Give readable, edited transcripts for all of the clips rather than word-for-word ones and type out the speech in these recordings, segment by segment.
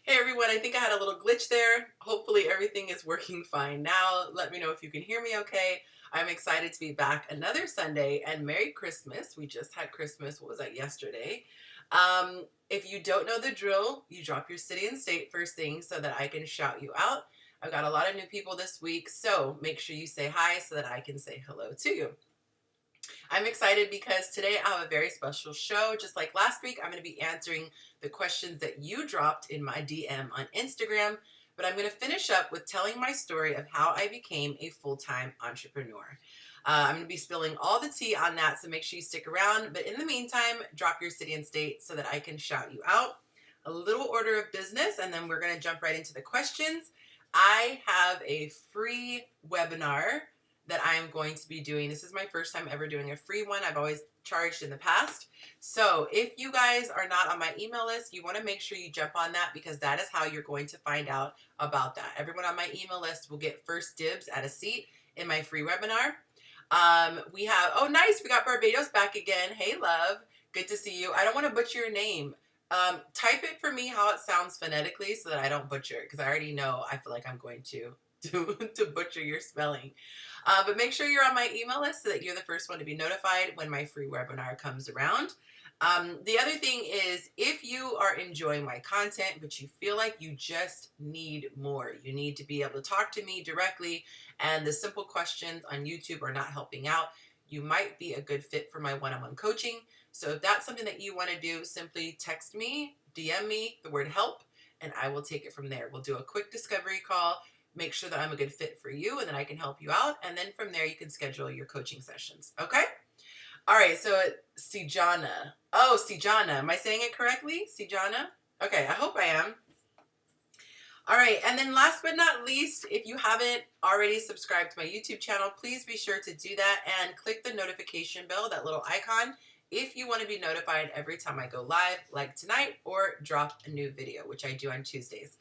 Hey everyone, I think I had a little glitch there. Hopefully everything is working fine now. Let me know if you can hear me okay. I'm excited to be back another Sunday, and Merry Christmas. We just had Christmas, what was that, yesterday? If you don't know the drill, you drop your city and state first thing so that I can shout you out. I've got a lot of new people this week, so make sure you say hi so that I can say hello to you. I'm excited because today I have a very special show. Just like last week, I'm going to be answering the questions that you dropped in my DM on Instagram, but I'm going to finish up with telling my story of how I became a full-time entrepreneur. I'm going to be spilling all the tea on that, so make sure you stick around. But in the meantime, drop your city and state so that I can shout you out. A little order of business, and then we're going to jump right into the questions. I have a free webinar that I am going to be doing. This is my first time ever doing a free one. I've always charged in the past. So if you guys are not on my email list, you want to make sure you jump on that, because that is how you're going to find out about that. Everyone on my email list will get first dibs at a seat in my free webinar. We have, oh nice, we got Barbados back again. Hey love, good to see you. I don't want to butcher your name. Type it for me how it sounds phonetically so that I don't butcher it, because I already know I feel like I'm going to butcher your spelling. But make sure you're on my email list so that you're the first one to be notified when my free webinar comes around. The other thing is, if you are enjoying my content, but you feel like you just need more, you need to be able to talk to me directly, and the simple questions on YouTube are not helping out, you might be a good fit for my one-on-one coaching. So if that's something that you want to do, simply text me, DM me the word help, and I will take it from there. We'll do a quick discovery call, make sure that I'm a good fit for you, and then I can help you out. And then from there, you can schedule your coaching sessions. Okay? All right. So Sijana. Oh, Sijana. Am I saying it correctly? Sijana? Okay. I hope I am. All right. And then last but not least, if you haven't already subscribed to my YouTube channel, please be sure to do that and click the notification bell, that little icon, if you want to be notified every time I go live, like tonight, or drop a new video, which I do on Tuesdays.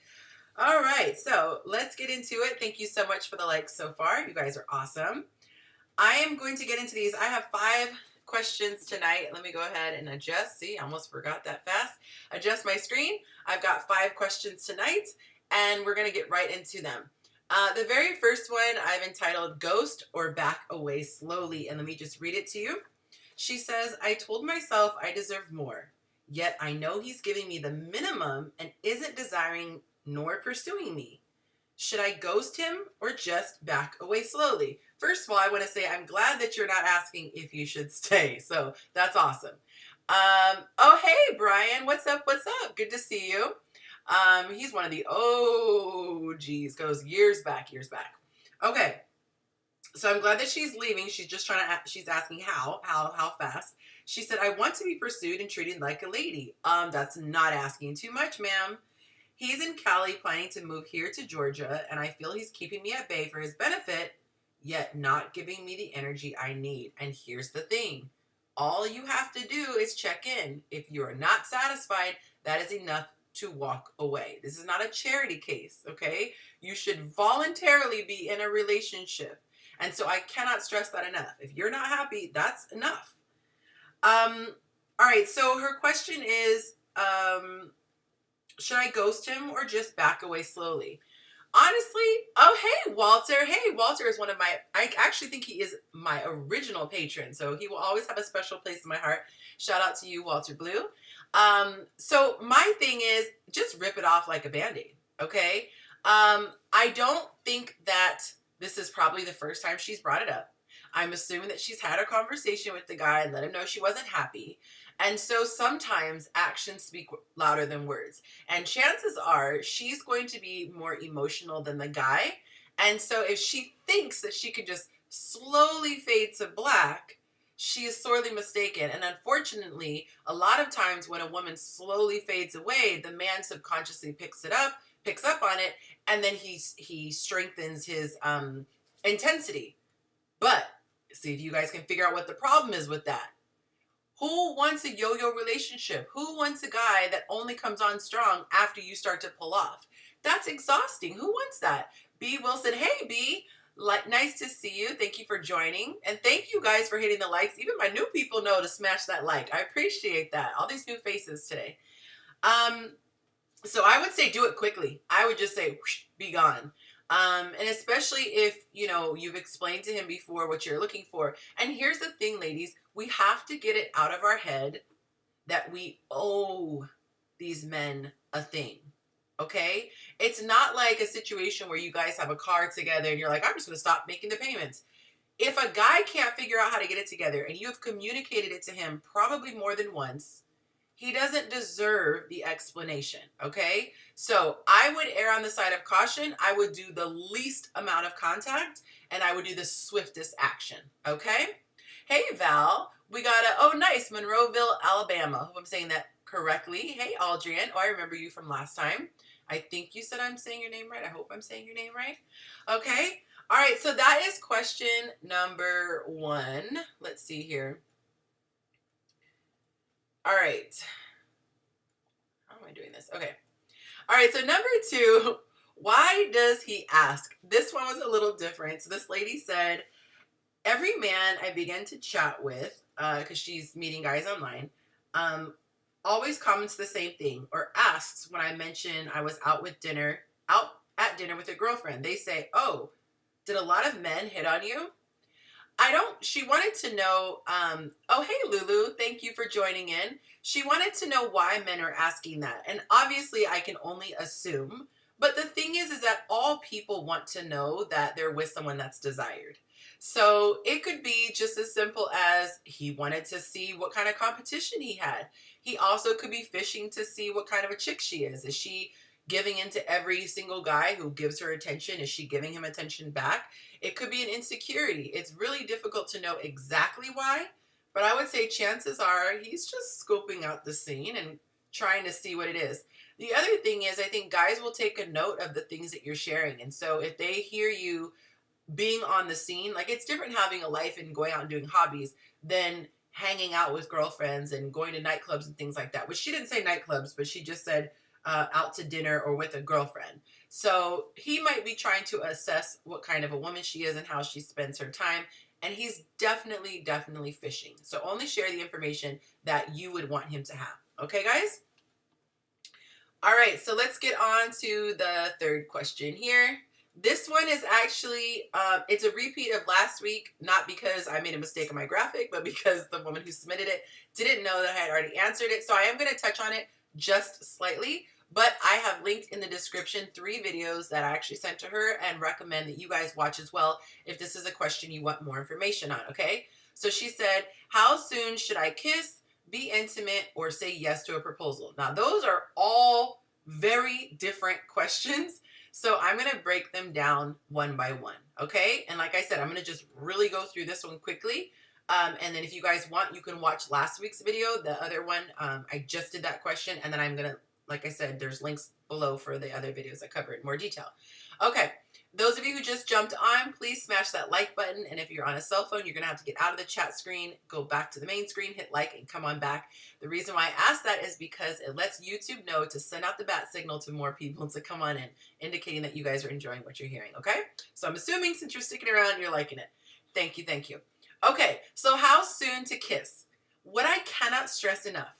All right, so let's get into it. Thank you so much for the likes so far. You guys are awesome. I am going to get into these. I have 5 questions tonight. Let me go ahead and adjust. See, I almost forgot that fast. Adjust my screen. I've got 5 questions tonight, and we're going to get right into them. The very first one I've entitled Ghost or Back Away Slowly, and let me just read it to you. She says, I told myself I deserve more, yet I know he's giving me the minimum and isn't desiring nor pursuing me. Should I ghost him or just back away slowly? First of all, I want to say I'm glad that you're not asking if you should stay. So that's awesome. Oh, hey, Brian. What's up? What's up? Good to see you. He's one of the OGs. Goes years back, years back. Okay. So I'm glad that she's leaving. She's just she's asking how fast. She said, I want to be pursued and treated like a lady. That's not asking too much, ma'am. He's in Cali planning to move here to Georgia, and I feel he's keeping me at bay for his benefit, yet not giving me the energy I need. And here's the thing. All you have to do is check in. If you are not satisfied, that is enough to walk away. This is not a charity case, okay? You should voluntarily be in a relationship. And so I cannot stress that enough. If you're not happy, that's enough. All right, so her question is, should I ghost him or just back away slowly? Honestly, oh, hey, Walter. Hey, Walter is one of my, I actually think he is my original patron. So he will always have a special place in my heart. Shout out to you, Walter Blue. So my thing is just rip it off like a Band-Aid, okay? I don't think that this is probably the first time she's brought it up. I'm assuming that she's had a conversation with the guy and let him know she wasn't happy. And so sometimes actions speak louder than words. And chances are she's going to be more emotional than the guy. And so if she thinks that she could just slowly fade to black, she is sorely mistaken. And unfortunately, a lot of times when a woman slowly fades away, the man subconsciously picks up on it, and then he strengthens his intensity. But see if you guys can figure out what the problem is with that. Who wants a yo-yo relationship? Who wants a guy that only comes on strong after you start to pull off? That's exhausting. Who wants that? B. Wilson. Hey, B. Nice to see you. Thank you for joining. And thank you guys for hitting the likes. Even my new people know to smash that like. I appreciate that. All these new faces today. So I would say do it quickly. I would just say, whoosh, be gone. And especially if, you know, you've explained to him before what you're looking for. And here's the thing, ladies, we have to get it out of our head that we owe these men a thing. Okay? It's not like a situation where you guys have a car together and you're like, I'm just going to stop making the payments. If a guy can't figure out how to get it together and you have communicated it to him probably more than once, he doesn't deserve the explanation, okay? So I would err on the side of caution. I would do the least amount of contact and I would do the swiftest action, okay? Hey, Val, we got oh, nice, Monroeville, Alabama. Hope I'm saying that correctly. Hey, Aldrian. Oh, I remember you from last time. I think you said I'm saying your name right. I hope I'm saying your name right. Okay. All right. So that is question number 1. Let's see here. All right. How am I doing this? Okay. All right. So number 2, why does he ask? This one was a little different. So this lady said, every man I begin to chat with, because she's meeting guys online, always comments the same thing or asks when I mention I was out at dinner with a girlfriend. They say, oh, did a lot of men hit on you? She wanted to know, oh, hey, Lulu, thank you for joining in. She wanted to know why men are asking that. And obviously I can only assume, but the thing is that all people want to know that they're with someone that's desired. So it could be just as simple as he wanted to see what kind of competition he had. He also could be fishing to see what kind of a chick she is. Is she giving into every single guy who gives her attention? Is she giving him attention back? It could be an insecurity. It's really difficult to know exactly why, but I would say chances are he's just scoping out the scene and trying to see what it is. The other thing is, I think guys will take a note of the things that you're sharing. And so if they hear you being on the scene, like it's different having a life and going out and doing hobbies than hanging out with girlfriends and going to nightclubs and things like that, which she didn't say nightclubs, but she just said out to dinner or with a girlfriend. So he might be trying to assess what kind of a woman she is and how she spends her time. And he's definitely fishing. So only share the information that you would want him to have. Okay, guys? All right, so let's get on to the third question here. This one is actually, it's a repeat of last week, not because I made a mistake in my graphic, but because the woman who submitted it didn't know that I had already answered it. So I am going to touch on it just slightly, but I have linked in the description 3 videos that I actually sent to her and recommend that you guys watch as well if this is a question you want more information on, okay? So she said, how soon should I kiss, be intimate, or say yes to a proposal? Now, those are all very different questions. So I'm going to break them down one by one, okay? And like I said, I'm going to just really go through this one quickly. And then if you guys want, you can watch last week's video, the other one. I just did that question. And then I'm going to, like I said, there's links below for the other videos I cover in more detail. Okay. Those of you who just jumped on, please smash that like button. And if you're on a cell phone, you're going to have to get out of the chat screen, go back to the main screen, hit like, and come on back. The reason why I ask that is because it lets YouTube know to send out the bat signal to more people to come on in, indicating that you guys are enjoying what you're hearing, okay? So I'm assuming since you're sticking around, you're liking it. Thank you, thank you. Okay, so how soon to kiss? What I cannot stress enough,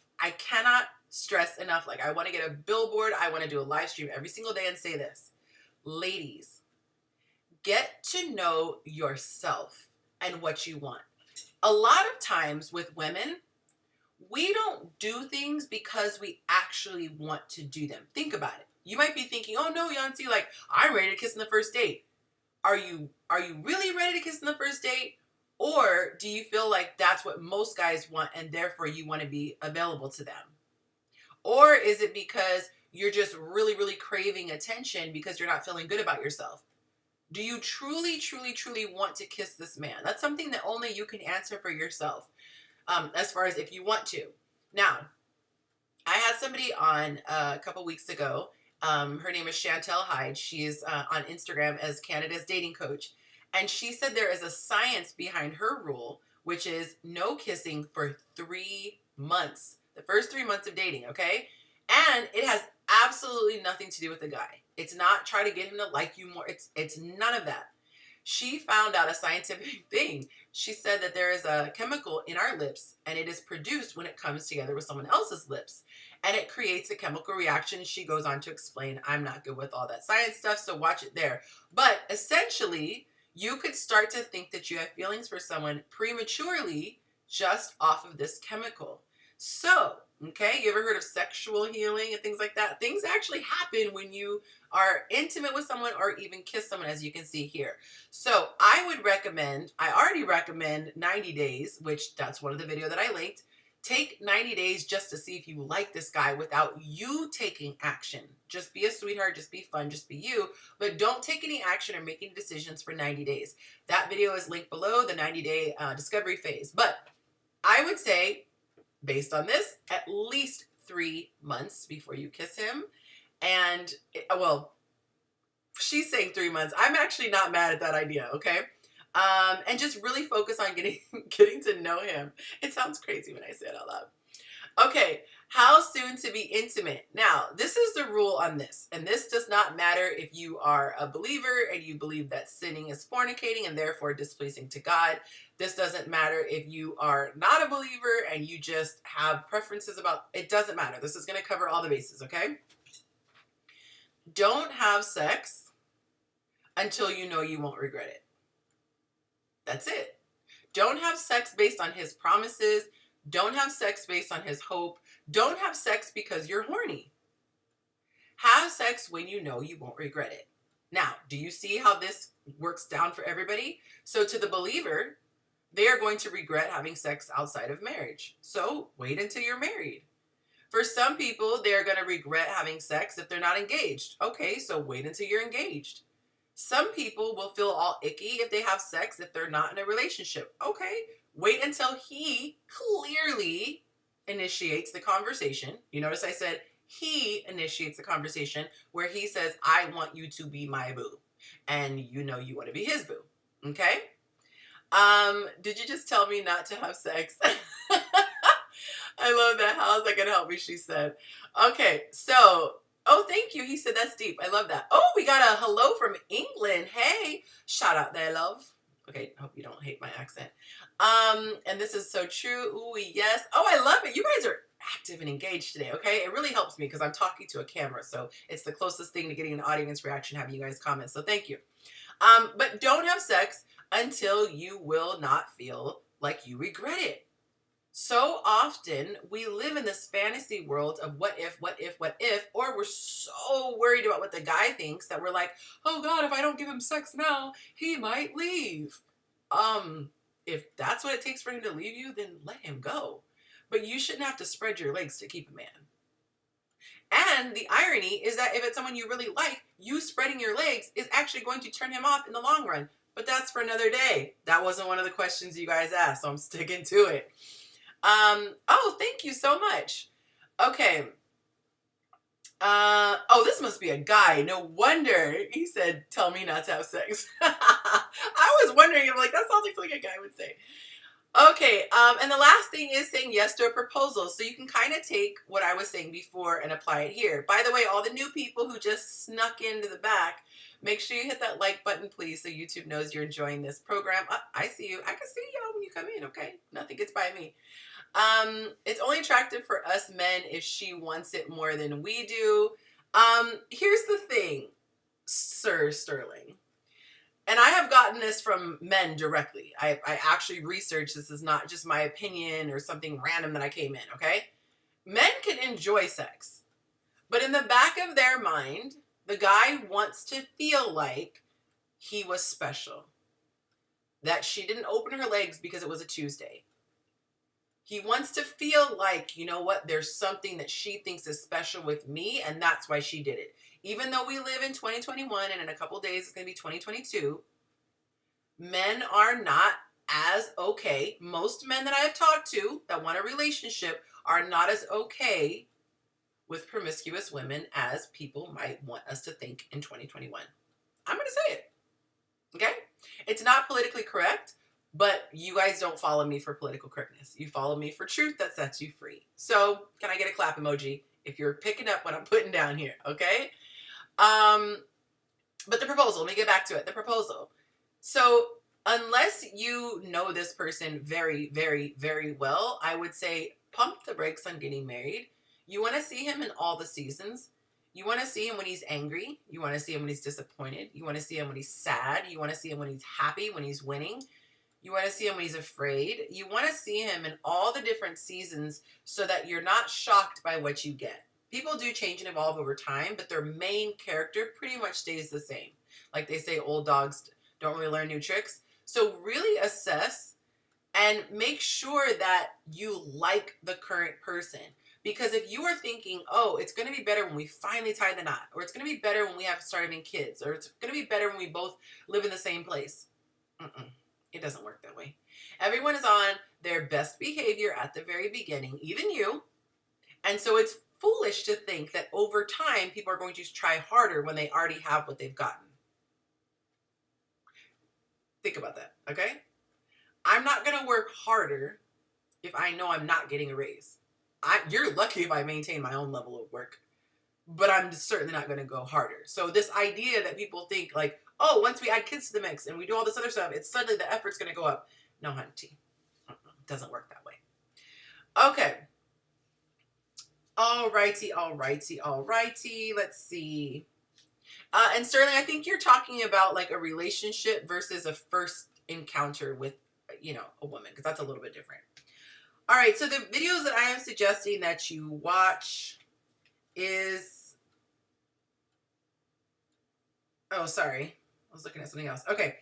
like I want to get a billboard, I want to do a live stream every single day and say this. Ladies, get to know yourself and what you want. A lot of times with women, we don't do things because we actually want to do them. Think about it. You might be thinking, oh no, Yonci, like I'm ready to kiss on the first date. Are you really ready to kiss on the first date? Or do you feel like that's what most guys want and therefore you want to be available to them? Or is it because you're just really craving attention because you're not feeling good about yourself? Do you truly want to kiss this man? That's something that only you can answer for yourself, as far as if you want to. Now, I had somebody on a couple weeks ago. Her name is Chantel Hyde. She's on Instagram as Canada's dating coach. And she said there is a science behind her rule, which is no kissing for 3 months. The first 3 months of dating, okay? And it has absolutely nothing to do with the guy. It's not try to get him to like you more. It's none of that. She found out a scientific thing. She said that there is a chemical in our lips, and it is produced when it comes together with someone else's lips, and it creates a chemical reaction. She goes on to explain. I'm not good with all that science stuff, so watch it there. But essentially, you could start to think that you have feelings for someone prematurely just off of this chemical. So, okay, you ever heard of sexual healing and things like that? Things actually happen when you are intimate with someone or even kiss someone, as you can see here. So I already recommend 90 days, which that's one of the video that I linked. Take 90 days just to see if you like this guy without you taking action. Just be a sweetheart, just be fun, just be you, but don't take any action or make any decisions for 90 days. That video is linked below, the 90-day discovery phase. But I would say, based on this, at least 3 months before you kiss him. And, well, she's saying 3 months. I'm actually not mad at that idea, okay? And just really focus on getting to know him. It sounds crazy when I say it out loud. Okay, how soon to be intimate? Now, this is the rule on this, and this does not matter if you are a believer and you believe that sinning is fornicating and therefore displeasing to God. This doesn't matter if you are not a believer and you just have preferences about it. Doesn't matter. This is going to cover all the bases, okay? Don't have sex until you know you won't regret it. That's it. Don't have sex based on his promises. Don't have sex based on his hope. Don't have sex because you're horny. Have sex when you know you won't regret it. Now, do you see how this works down for everybody? So to the believer, they are going to regret having sex outside of marriage. So wait until you're married. For some people, they're going to regret having sex if they're not engaged. Okay, so wait until you're engaged. Some people will feel all icky if they have sex if they're not in a relationship. Okay, wait until he clearly initiates the conversation. You notice I said he initiates the conversation where he says, I want you to be my boo. And you know you want to be his boo. Okay? Did you just tell me not to have sex? I love that. How is that going to help me? She said. Okay, so, oh, thank you. He said that's deep. I love that. Oh, we got a hello from England. Hey, shout out there, love. Okay, I hope you don't hate my accent. And this is so true. Ooh, yes. Oh, I love it. You guys are active and engaged today, okay? It really helps me because I'm talking to a camera, so it's the closest thing to getting an audience reaction, having you guys comment, so thank you. But don't have sex until you will not feel like you regret it. So often we live in this fantasy world of what if, or we're so worried about what the guy thinks that we're like, oh God, if I don't give him sex now, he might leave. If that's what it takes for him to leave you, then let him go. But you shouldn't have to spread your legs to keep a man. And the irony is that if it's someone you really like, you spreading your legs is actually going to turn him off in the long run. But that's for another day. That wasn't one of the questions you guys asked, so I'm sticking to it. Oh, thank you so much. Okay. Oh, this must be a guy. No wonder he said, tell me not to have sex. I was wondering, I'm like, that sounds like something a guy would say. Okay, and the last thing is saying yes to a proposal. So you can kind of take what I was saying before and apply it here. By the way, all the new people who just snuck into the back, make sure you hit that like button, please, so YouTube knows you're enjoying this program. I see you. I can see y'all when you come in, okay? Nothing gets by me. It's only attractive for us men if she wants it more than we do. Here's the thing, Sir Sterling. And I have gotten this from men directly. I actually researched this. Is not just my opinion or something random that I came in, okay? Men can enjoy sex. But in the back of their mind, the guy wants to feel like he was special. That she didn't open her legs because it was a Tuesday. He wants to feel like, you know what, there's something that she thinks is special with me, and that's why she did it. Even though we live in 2021, and in a couple days it's going to be 2022, men are not as okay. Most men that I have talked to that want a relationship are not as okay with promiscuous women as people might want us to think in 2021. I'm going to say it. Okay? It's not politically correct. But you guys don't follow me for political correctness. You follow me for truth that sets you free. So can I get a clap emoji if you're picking up what I'm putting down here, okay? But the proposal, let me get back to it. The proposal. So unless you know this person very, very, very well, I would say pump the brakes on getting married. You want to see him in all the seasons. You want to see him when he's angry. You want to see him when he's disappointed. You want to see him when he's sad. You want to see him when he's happy, when he's winning. You want to see him when he's afraid. You want to see him in all the different seasons so that you're not shocked by what you get. People do change and evolve over time, but their main character pretty much stays the same. Like they say, old dogs don't really learn new tricks. So really assess and make sure that you like the current person. Because if you are thinking, oh, it's going to be better when we finally tie the knot, or it's going to be better when we have started having kids, or it's going to be better when we both live in the same place. It doesn't work that way. Everyone is on their best behavior at the very beginning, even you. And so it's foolish to think that over time, people are going to try harder when they already have what they've gotten. Think about that, okay? I'm not going to work harder if I know I'm not getting a raise. You're lucky if I maintain my own level of work, but I'm certainly not going to go harder. So this idea that people think like, oh, once we add kids to the mix and we do all this other stuff, it's suddenly the effort's going to go up. No, hunty. It doesn't work that way. Okay. Alrighty. Let's see. And Sterling, I think you're talking about like a relationship versus a first encounter with, a woman, because that's a little bit different. All right, so the videos that I am suggesting that you watch is, oh, sorry. I was looking at something else. Okay.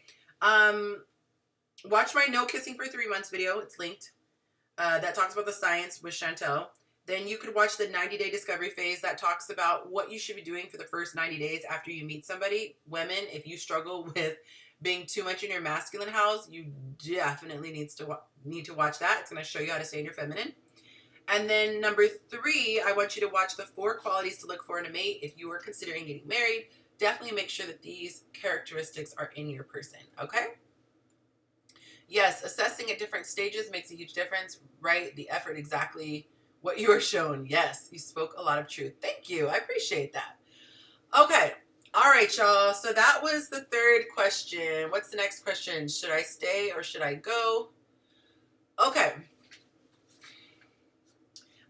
Watch my No Kissing for 3 Months video. It's linked. That talks about the science with Chantel. Then you could watch the 90-day discovery phase that talks about what you should be doing for the first 90 days after you meet somebody. Women, if you struggle with being too much in your masculine house, you definitely need to watch that. It's going to show you how to stay in your feminine. And then number 3, I want you to watch the 4 qualities to look for in a mate. If you are considering getting married, definitely make sure that these characteristics are in your person, okay? Yes, assessing at different stages makes a huge difference, right? The effort, exactly what you are shown. Yes, you spoke a lot of truth. Thank you. I appreciate that. Okay. All right, y'all. So that was the 3rd question. What's the next question? Should I stay or should I go? Okay.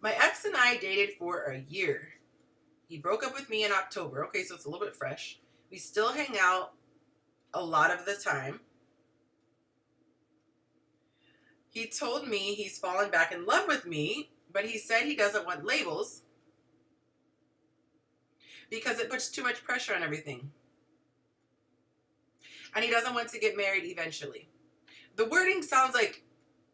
My ex and I dated for a year. He broke up with me in October. Okay, so it's a little bit fresh. We still hang out a lot of the time. He told me he's fallen back in love with me, but he said he doesn't want labels because it puts too much pressure on everything. And he doesn't want to get married eventually. The wording sounds like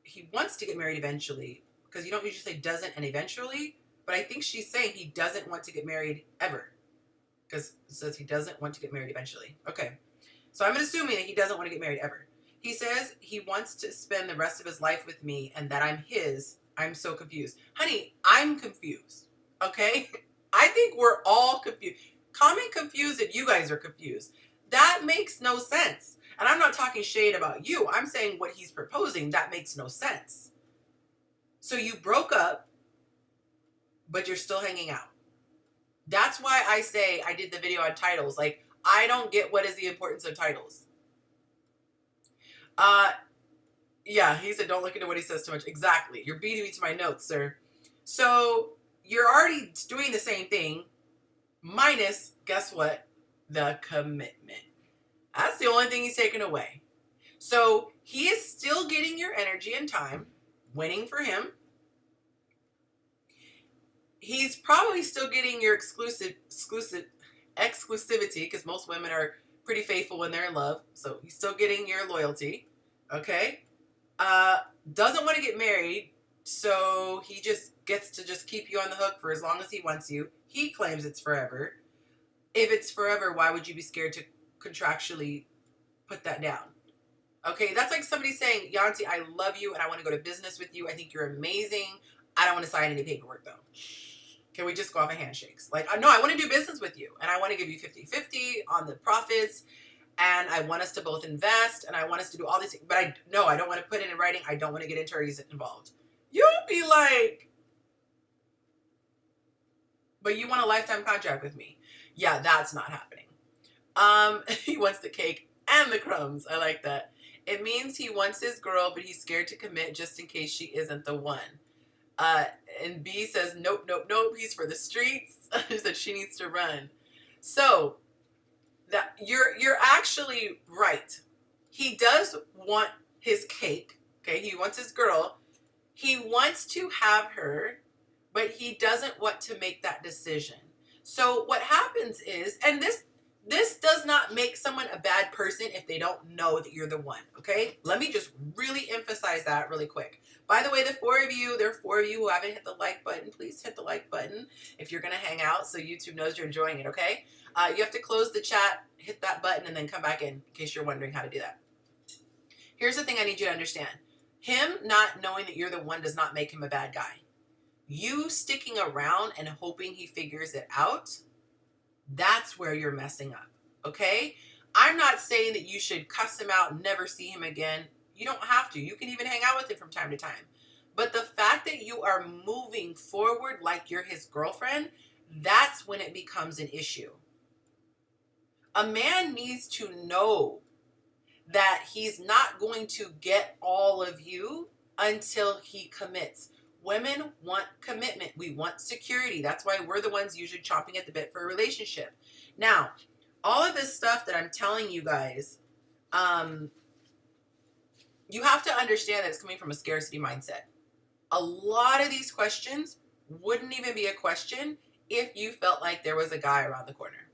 he wants to get married eventually, because you don't usually say doesn't and eventually, but I think she's saying he doesn't want to get married ever, because it says he doesn't want to get married eventually. Okay, so I'm assuming that he doesn't want to get married ever. He says he wants to spend the rest of his life with me and that I'm his. I'm so confused. Honey, I'm confused, okay? I think we're all confused. Comment confused if you guys are confused. That makes no sense. And I'm not talking shade about you. I'm saying what he's proposing, that makes no sense. So you broke up, but you're still hanging out. That's why I say I did the video on titles. Like, I don't get what is the importance of titles. Yeah, he said don't look into what he says too much. Exactly. You're beating me to my notes, sir. So you're already doing the same thing, minus, guess what? The commitment. That's the only thing he's taken away. So he is still getting your energy and time, winning for him. He's probably still getting your exclusivity, because most women are pretty faithful when they're in love. So he's still getting your loyalty. Okay. Doesn't want to get married, so he just gets to just keep you on the hook for as long as he wants you. He claims it's forever. If it's forever, why would you be scared to contractually put that down? Okay, that's like somebody saying, Yonci, I love you and I want to go to business with you. I think you're amazing. I don't want to sign any paperwork though. Can we just go off of handshakes? Like, no, I want to do business with you and I want to give you 50-50 on the profits. And I want us to both invest, and I want us to do all these things. But I don't want to put it in writing. I don't want to get attorneys involved. You'll be like, but you want a lifetime contract with me. Yeah, that's not happening. He wants the cake And the crumbs. I like that. It means he wants his girl, but he's scared to commit just in case she isn't the one. Uh, and B says, nope, nope, nope. He's for the streets. She said she needs to run. So that you're actually right. He does want his cake. Okay, he wants his girl. He wants to have her, but he doesn't want to make that decision. So what happens is, and this does not make someone a bad person if they don't know that you're the one, okay? Let me just really emphasize that really quick. By the way, there are 4 of you who haven't hit the like button. Please hit the like button if you're going to hang out so YouTube knows you're enjoying it, okay? You have to close the chat, hit that button, and then come back in case you're wondering how to do that. Here's the thing I need you to understand. Him not knowing that you're the one does not make him a bad guy. You sticking around and hoping he figures it out, that's where you're messing up, okay? I'm not saying that you should cuss him out and never see him again. You don't have to. You can even hang out with him from time to time. But the fact that you are moving forward like you're his girlfriend, that's when it becomes an issue. A man needs to know that he's not going to get all of you until he commits. Women want commitment. We want security. That's why we're the ones usually chomping at the bit for a relationship. Now, all of this stuff that I'm telling you guys, you have to understand that it's coming from a scarcity mindset. A lot of these questions wouldn't even be a question if you felt like there was a guy around the corner.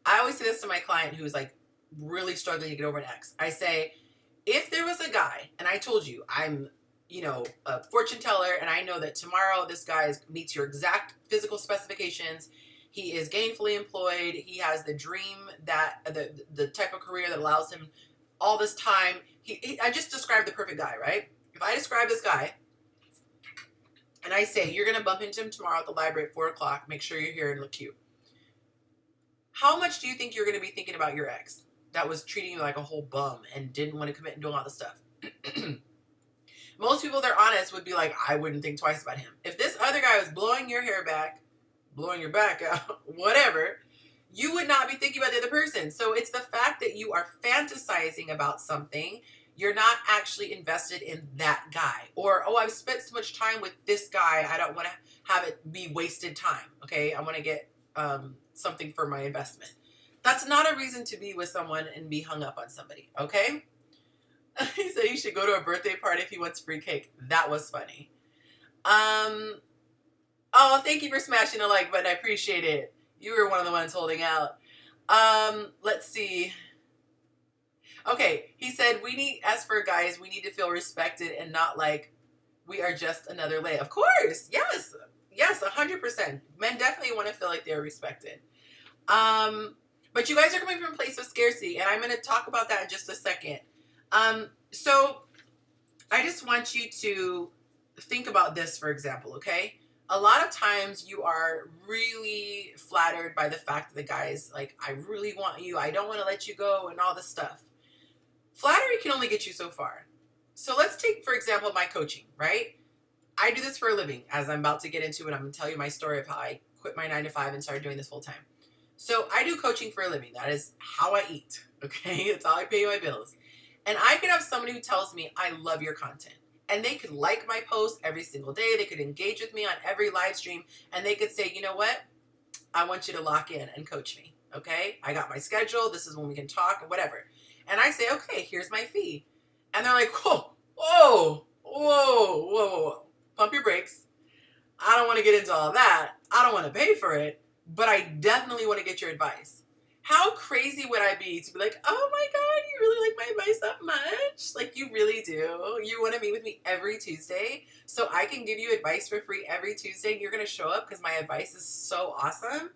I always say this to my client who's like really struggling to get over an ex. I say, if there was a guy, and I told you, I'm a fortune teller, and I know that tomorrow this guy meets your exact physical specifications. He is gainfully employed. He has the dream, that the type of career that allows him all this time. I just described the perfect guy, right? If I describe this guy, and I say, you're going to bump into him tomorrow at the library at 4 o'clock, make sure you're here and look cute. How much do you think you're going to be thinking about your ex that was treating you like a whole bum and didn't want to commit and doing all this stuff? Most people, they're honest, would be like, I wouldn't think twice about him. If this other guy was blowing your hair back, blowing your back out, whatever, you would not be thinking about the other person. So it's the fact that you are fantasizing about something. You're not actually invested in that guy. Or, oh, I've spent so much time with this guy, I don't want to have it be wasted time. Okay, I want to get something for my investment. That's not a reason to be with someone and be hung up on somebody, okay? He said he should go to a birthday party if he wants free cake. That was funny. Oh, thank you for smashing the like button. I appreciate it. You were one of the ones holding out. Let's see. Okay, he said, as for guys, we need to feel respected and not like we are just another lay. Of course, yes, 100%. Men definitely want to feel like they're respected. But you guys are coming from a place of scarcity, and I'm going to talk about that in just a second. So I just want you to think about this, for example, okay? A lot of times you are really flattered by the fact that the guy's like, I really want you, I don't want to let you go, and all this stuff. Flattery can only get you so far. So let's take, for example, my coaching, right? I do this for a living, as I'm about to get into it. I'm going to tell you my story of how I quit my 9-to-5 and started doing this full time. So I do coaching for a living. That is how I eat, okay? It's how I pay my bills. And I could have somebody who tells me, I love your content. And they could like my post every single day. They could engage with me on every live stream. And they could say, you know what? I want you to lock in and coach me, okay? I got my schedule. This is when we can talk and whatever. And I say, okay, here's my fee. And they're like, whoa. Pump your brakes. I don't want to get into all that. I don't want to pay for it. But I definitely want to get your advice. How crazy would I be to be like, oh my God, you really like my advice that much? Like, you really do. You want to meet with me every Tuesday so I can give you advice for free every Tuesday and you're going to show up because my advice is so awesome?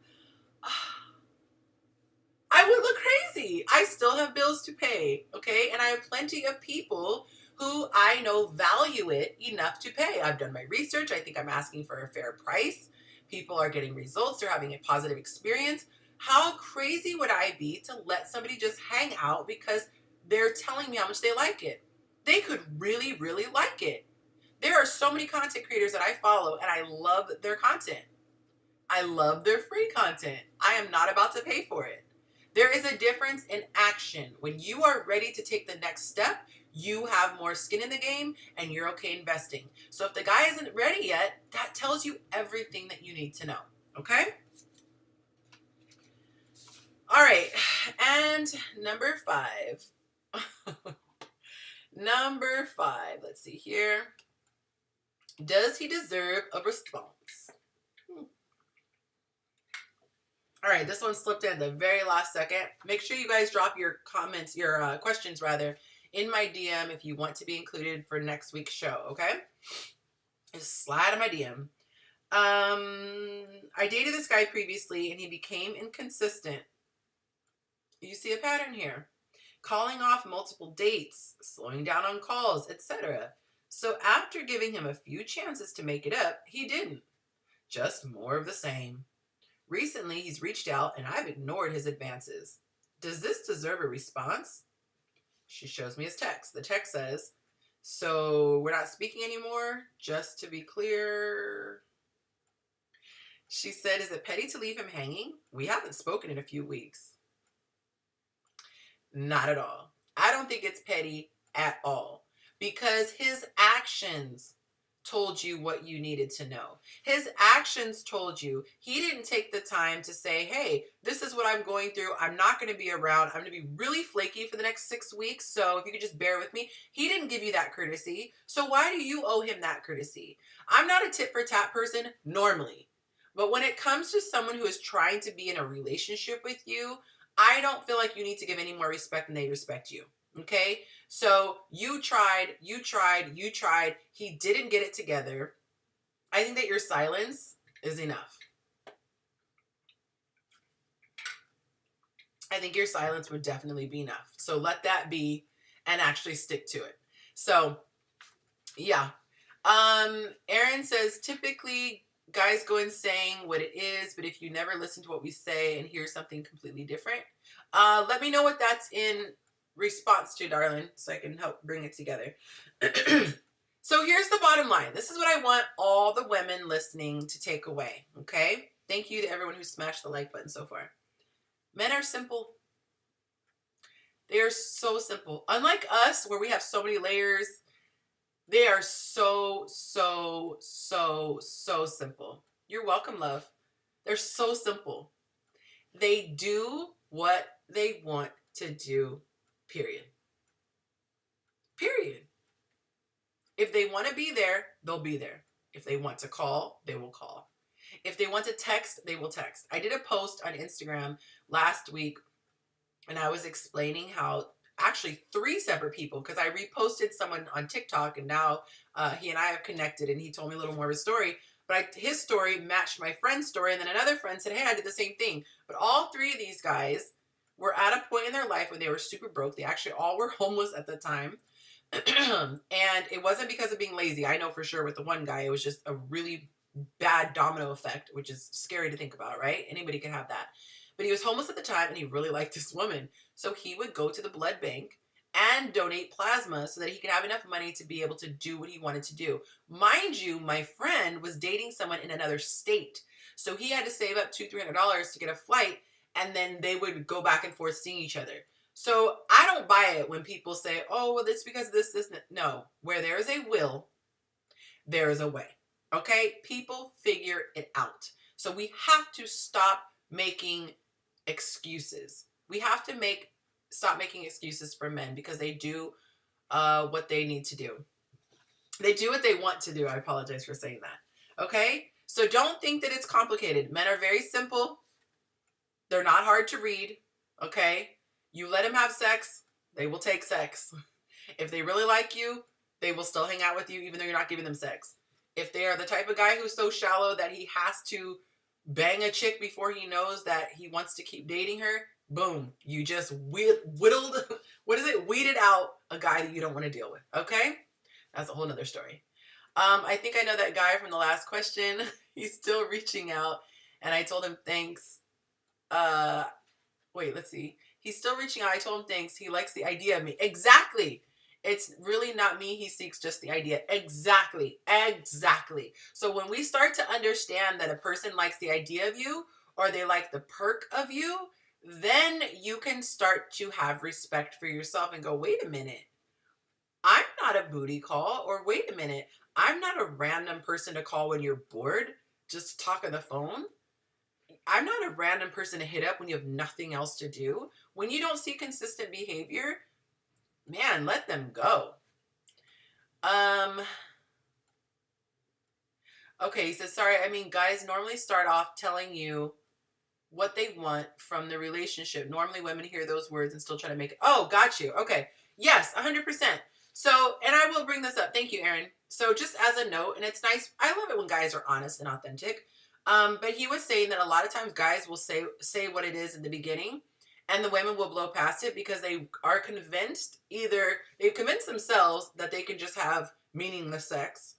I would look crazy. I still have bills to pay, okay? And I have plenty of people who I know value it enough to pay. I've done my research. I think I'm asking for a fair price. People are getting results. They're having a positive experience. How crazy would I be to let somebody just hang out because they're telling me how much they like it? They could really, really like it. There are so many content creators that I follow and I love their content. I love their free content. I am not about to pay for it. There is a difference in action. When you are ready to take the next step, you have more skin in the game and you're okay investing. So if the guy isn't ready yet, that tells you everything that you need to know. Okay? All right. And number 5. Number 5. Let's see here. Does he deserve a response? All right, this one slipped in the very last second. Make sure you guys drop your comments, your questions rather, in my DM if you want to be included for next week's show, okay? Just slide in my DM. I dated this guy previously and he became inconsistent. You see a pattern here. Calling off multiple dates, slowing down on calls, etc. So after giving him a few chances to make it up, he didn't. Just more of the same. Recently, he's reached out and I've ignored his advances. Does this deserve a response? She shows me his text. The text says, so we're not speaking anymore, just to be clear. She said, is it petty to leave him hanging? We haven't spoken in a few weeks. Not at all. I don't think it's petty at all because his actions told you what you needed to know. His actions told you. He didn't take the time to say, hey, this is what I'm going through. I'm not going to be around. I'm going to be really flaky for the next 6 weeks. So if you could just bear with me. He didn't give you that courtesy. So why do you owe him that courtesy? I'm not a tit for tat person normally. But when it comes to someone who is trying to be in a relationship with you, I don't feel like you need to give any more respect than they respect you. Okay? So you tried. He didn't get it together. I think that your silence is enough. I think your silence would definitely be enough. So let that be and actually stick to it. So, yeah. Erin says, typically guys go in saying what it is, but if you never listen to what we say and hear something completely different, let me know what that's in response to, darling, so I can help bring it together. So here's the bottom line. This is what I want all the women listening to take away, okay? Thank you to everyone who smashed the like button so far. Men are simple. They are so simple. Unlike us, where we have so many layers, they are so simple. You're welcome, love. They're so simple. They do what they want to do, period. Period. If they want to be there, they'll be there. If they want to call, they will call. If they want to text, they will text. I did a post on Instagram last week, and I was explaining how actually 3 separate people, because I reposted someone on TikTok, and now he and I have connected, and he told me a little more of his story. But his story matched my friend's story, and then another friend said, hey, I did the same thing. But all 3 of these guys were at a point in their life when they were super broke. They actually all were homeless at the time. And it wasn't because of being lazy. I know for sure with the one guy, it was just a really bad domino effect, which is scary to think about, right? Anybody can have that. But he was homeless at the time, and he really liked this woman. So he would go to the blood bank and donate plasma so that he could have enough money to be able to do what he wanted to do. Mind you, my friend was dating someone in another state. So he had to save up $200-300 to get a flight, and then they would go back and forth seeing each other. So I don't buy it when people say, oh, well, it's because this. No, where there is a will, there is a way. Okay? People figure it out. So we have to stop making excuses. We have to stop making excuses for men because they do what they need to do. They do what they want to do. I apologize for saying that. Okay? So don't think that it's complicated. Men are very simple. They're not hard to read. Okay? You let them have sex, they will take sex. If they really like you, they will still hang out with you even though you're not giving them sex. If they are the type of guy who's so shallow that he has to bang a chick before he knows that he wants to keep dating her, boom, you just weeded out a guy that you don't want to deal with, okay? That's a whole nother story. I think I know that guy from the last question. He's still reaching out, and I told him thanks. Wait, let's see. He's still reaching out. I told him thanks. He likes the idea of me. Exactly. It's really not me he seeks, just the idea. Exactly. So when we start to understand that a person likes the idea of you or they like the perk of you, then you can start to have respect for yourself and go, wait a minute, I'm not a booty call, or wait a minute, I'm not a random person to call when you're bored, just talk on the phone. I'm not a random person to hit up when you have nothing else to do. When you don't see consistent behavior, man, let them go. Okay, he says, sorry, I mean, guys normally start off telling you what they want from the relationship. Normally women hear those words and still try to make it. Oh, got you. Okay. Yes, 100%. So, and I will bring this up. Thank you, Aaron. So just as a note, and it's nice. I love it when guys are honest and authentic. But he was saying that a lot of times guys will say what it is in the beginning, and the women will blow past it because they are convinced, either they've convinced themselves that they can just have meaningless sex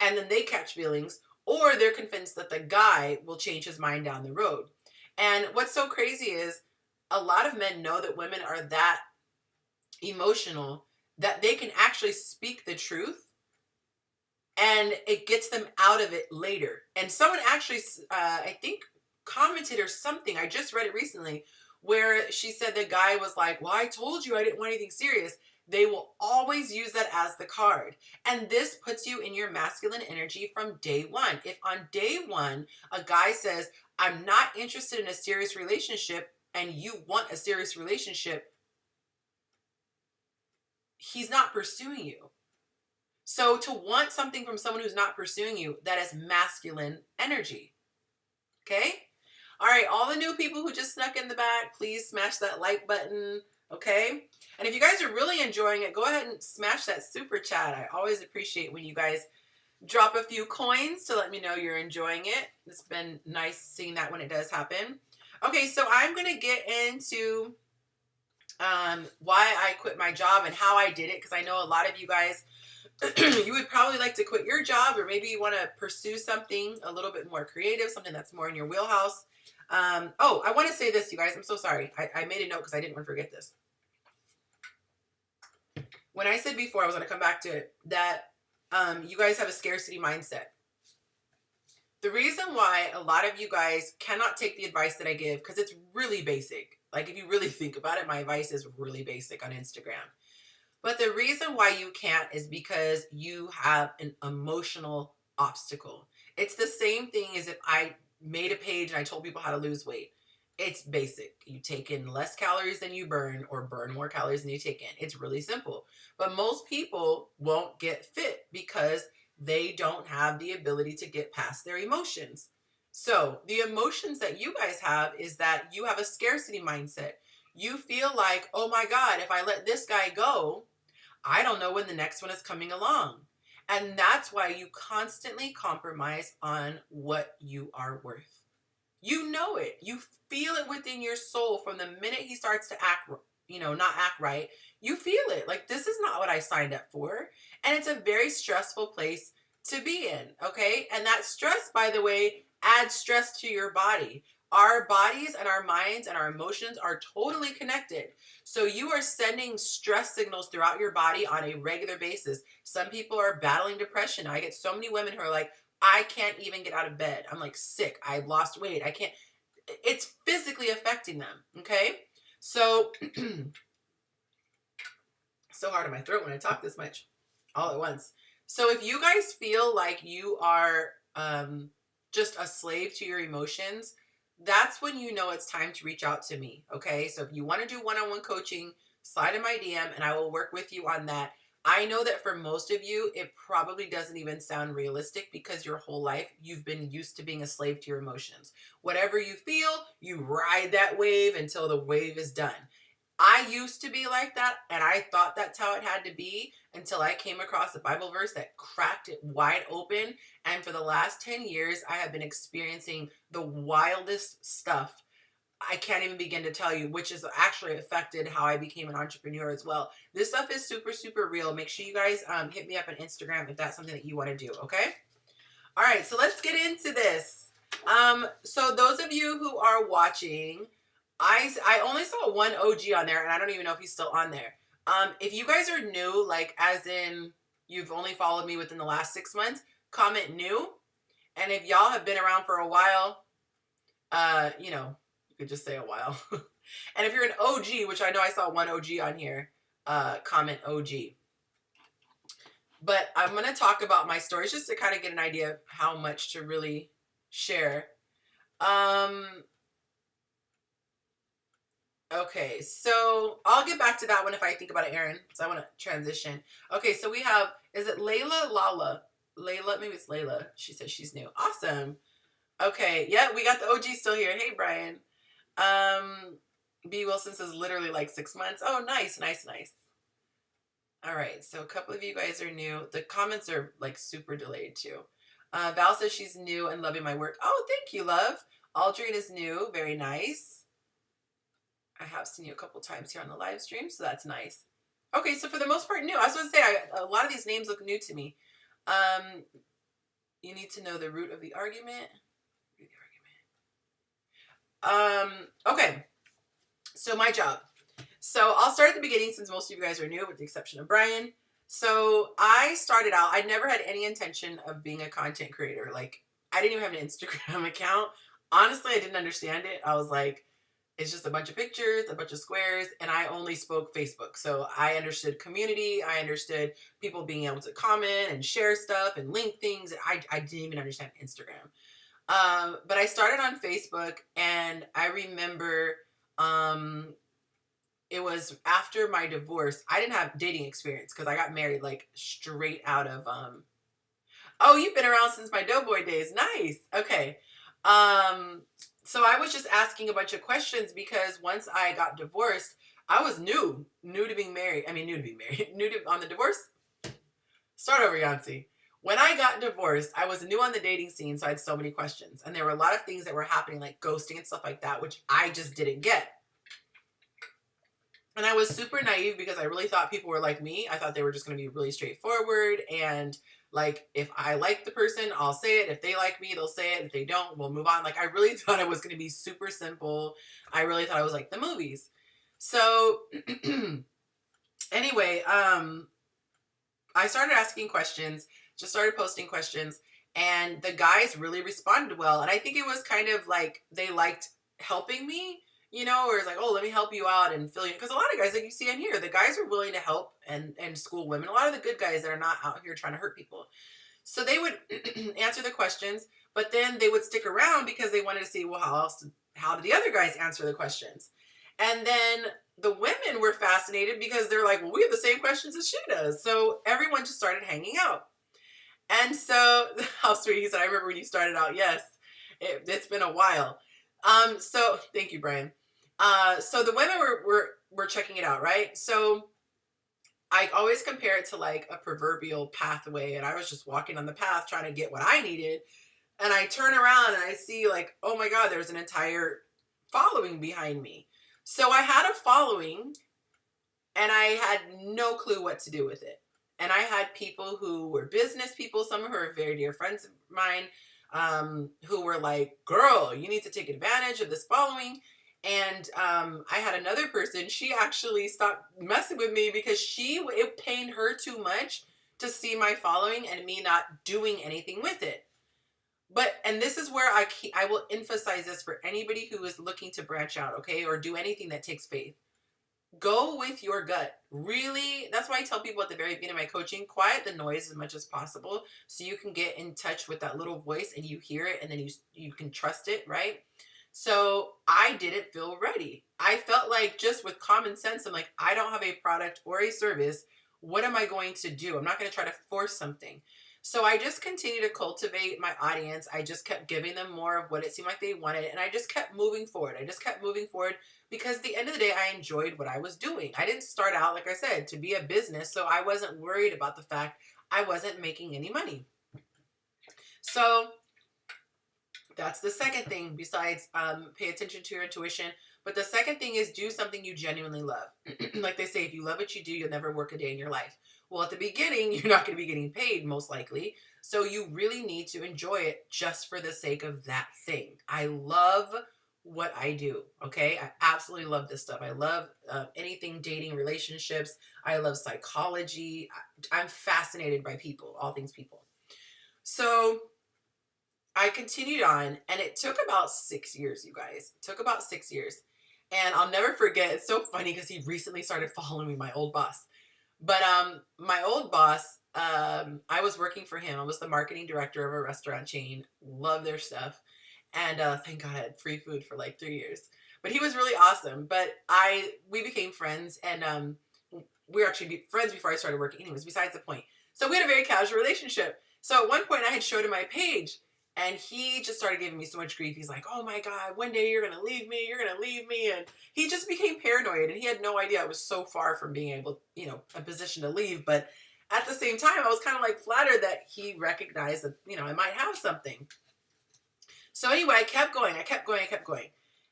and then they catch feelings, or they're convinced that the guy will change his mind down the road. And what's so crazy is a lot of men know that women are that emotional that they can actually speak the truth and it gets them out of it later. And someone actually, I think, commented or something, I just read it recently, where she said the guy was like, well, I told you I didn't want anything serious. They will always use that as the card. And this puts you in your masculine energy from day one. If on day one, a guy says, I'm not interested in a serious relationship, and you want a serious relationship, he's not pursuing you. So to want something from someone who's not pursuing you, that is masculine energy. Okay? All right, all the new people who just snuck in the back, please smash that like button. Okay? And if you guys are really enjoying it, go ahead and smash that super chat. I always appreciate when you guys drop a few coins to let me know you're enjoying it. It's been nice seeing that when it does happen. Okay, so I'm going to get into why I quit my job and how I did it, because I know a lot of you guys, you would probably like to quit your job, or maybe you want to pursue something a little bit more creative, something that's more in your wheelhouse. Oh, I want to say this, you guys. I'm so sorry. I made a note because I didn't want to forget this. When I said before, I was going to come back to it, that you guys have a scarcity mindset. The reason why a lot of you guys cannot take the advice that I give, because it's really basic. Like, if you really think about it, my advice is really basic on Instagram. But the reason why you can't is because you have an emotional obstacle. It's the same thing as if I made a page and I told people how to lose weight. It's basic. You take in less calories than you burn, or burn more calories than you take in. It's really simple. But most people won't get fit because they don't have the ability to get past their emotions. So the emotions that you guys have is that you have a scarcity mindset. You feel like, oh my God, if I let this guy go, I don't know when the next one is coming along. And that's why you constantly compromise on what you are worth. You know it. You feel it within your soul from the minute he starts to act, not act right. You feel it. Like, this is not what I signed up for. And it's a very stressful place to be in, okay? And that stress, by the way, adds stress to your body. Our bodies and our minds and our emotions are totally connected. So you are sending stress signals throughout your body on a regular basis. Some people are battling depression. I get so many women who are like, I can't even get out of bed. I'm like sick. I've lost weight. I can't. It's physically affecting them, okay? So, so hard on my throat when I talk this much all at once. So if you guys feel like you are just a slave to your emotions, that's when you know it's time to reach out to me, okay? So if you want to do one-on-one coaching, slide in my DM and I will work with you on that. I know that for most of you, it probably doesn't even sound realistic because your whole life you've been used to being a slave to your emotions. Whatever you feel, you ride that wave until the wave is done. I used to be like that, and I thought that's how it had to be until I came across a Bible verse that cracked it wide open. And for the last 10 years, I have been experiencing the wildest stuff. I can't even begin to tell you, which has actually affected how I became an entrepreneur as well. This stuff is super, super real. Make sure you guys hit me up on Instagram if that's something that you want to do, okay? All right, so let's get into this. So those of you who are watching, I only saw one OG on there, and I don't even know if he's still on there. If you guys are new, like as in you've only followed me within the last 6 months, comment new. And if y'all have been around for a while, you could just say a while. And if you're an OG, which I know I saw one OG on here, comment OG. But I'm going to talk about my stories just to kind of get an idea of how much to really share. Okay, so I'll get back to that one if I think about it, Aaron, because I want to transition. Okay, so we have, is it Layla Lala? Layla, maybe it's Layla. She says she's new. Awesome. Okay, yeah, we got the OG still here. Hey, Brian. B. Wilson says literally like 6 months. Oh, nice, nice, nice. All right, so a couple of you guys are new. The comments are like super delayed too. Val says she's new and loving my work. Oh, thank you, love. Aldrine is new. Very nice. I have seen you a couple times here on the live stream, so that's nice. Okay, so for the most part, new. I was going to say, a lot of these names look new to me. You need to know the root of the argument. Okay, so my job. So I'll start at the beginning since most of you guys are new, with the exception of Brian. So I started out, I never had any intention of being a content creator. Like, I didn't even have an Instagram account. Honestly, I didn't understand it. I was like, it's just a bunch of pictures, a bunch of squares, and I only spoke Facebook. So I understood community. I understood people being able to comment and share stuff and link things. I didn't even understand Instagram. But I started on Facebook, and I remember it was after my divorce. I didn't have dating experience because I got married like straight out of oh, you've been around since my Doughboy days. Nice. Okay. So I was just asking a bunch of questions because once I got divorced, I was new to being married. I mean, new to being married, on the divorce. Start over, Yonci. When I got divorced, I was new on the dating scene, so I had so many questions. And there were a lot of things that were happening, like ghosting and stuff like that, which I just didn't get. And I was super naive because I really thought people were like me. I thought they were just going to be really straightforward. And like, if I like the person, I'll say it. If they like me, they'll say it. If they don't, we'll move on. Like, I really thought it was going to be super simple. I really thought I was like the movies. So anyway, I started asking questions, just started posting questions, and the guys really responded well. And I think it was kind of like they liked helping me. You know, or it's like, oh, let me help you out and fill you. Because a lot of guys, like you see in here, the guys are willing to help and school women. A lot of the good guys that are not out here trying to hurt people. So they would answer the questions, but then they would stick around because they wanted to see, well, how did the other guys answer the questions? And then the women were fascinated because they're like, well, we have the same questions as she does. So everyone just started hanging out. And so, how sweet, he said, I remember when you started out. Yes, it's been a while. So thank you, Brian. So the women were checking it out, right? So I always compare it to like a proverbial pathway, and I was just walking on the path trying to get what I needed, and I turn around and I see like, oh my God, there's an entire following behind me. So I had a following, and I had no clue what to do with it. And I had people who were business people, some who are very dear friends of mine, who were like, girl, you need to take advantage of this following. And I had another person, she actually stopped messing with me because it pained her too much to see my following and me not doing anything with it. And this is where I will emphasize this for anybody who is looking to branch out, okay, or do anything that takes faith. Go with your gut. Really, that's why I tell people at the very beginning of my coaching, quiet the noise as much as possible so you can get in touch with that little voice and you hear it and then you can trust it, right? So I didn't feel ready. I felt like, just with common sense, I'm like, I don't have a product or a service. What am I going to do? I'm not going to try to force something. So I just continued to cultivate my audience. I just kept giving them more of what it seemed like they wanted. And I just kept moving forward. Because at the end of the day, I enjoyed what I was doing. I didn't start out, like I said, to be a business. So I wasn't worried about the fact I wasn't making any money. So that's the second thing, besides pay attention to your intuition. But the second thing is do something you genuinely love. Like they say, if you love what you do, you'll never work a day in your life. Well, at the beginning, you're not going to be getting paid, most likely. So you really need to enjoy it just for the sake of that thing. I love what I do, okay? I absolutely love this stuff. I love anything dating, relationships. I love psychology. I'm fascinated by people, all things people. So I continued on, and it took about 6 years, you guys. It took about 6 years. And I'll never forget, it's so funny because he recently started following me, my old boss. But my old boss, I was working for him. I was the marketing director of a restaurant chain. Love their stuff. And thank God I had free food for like 3 years. But he was really awesome. But we became friends, and we were actually friends before I started working. Anyways, besides the point. So we had a very casual relationship. So at one point I had showed him my page, and he just started giving me so much grief. He's like, oh my God, one day you're going to leave me. You're going to leave me. And he just became paranoid, and he had no idea I was so far from being able, a position to leave. But at the same time, I was kind of like flattered that he recognized that, I might have something. So anyway, I kept going.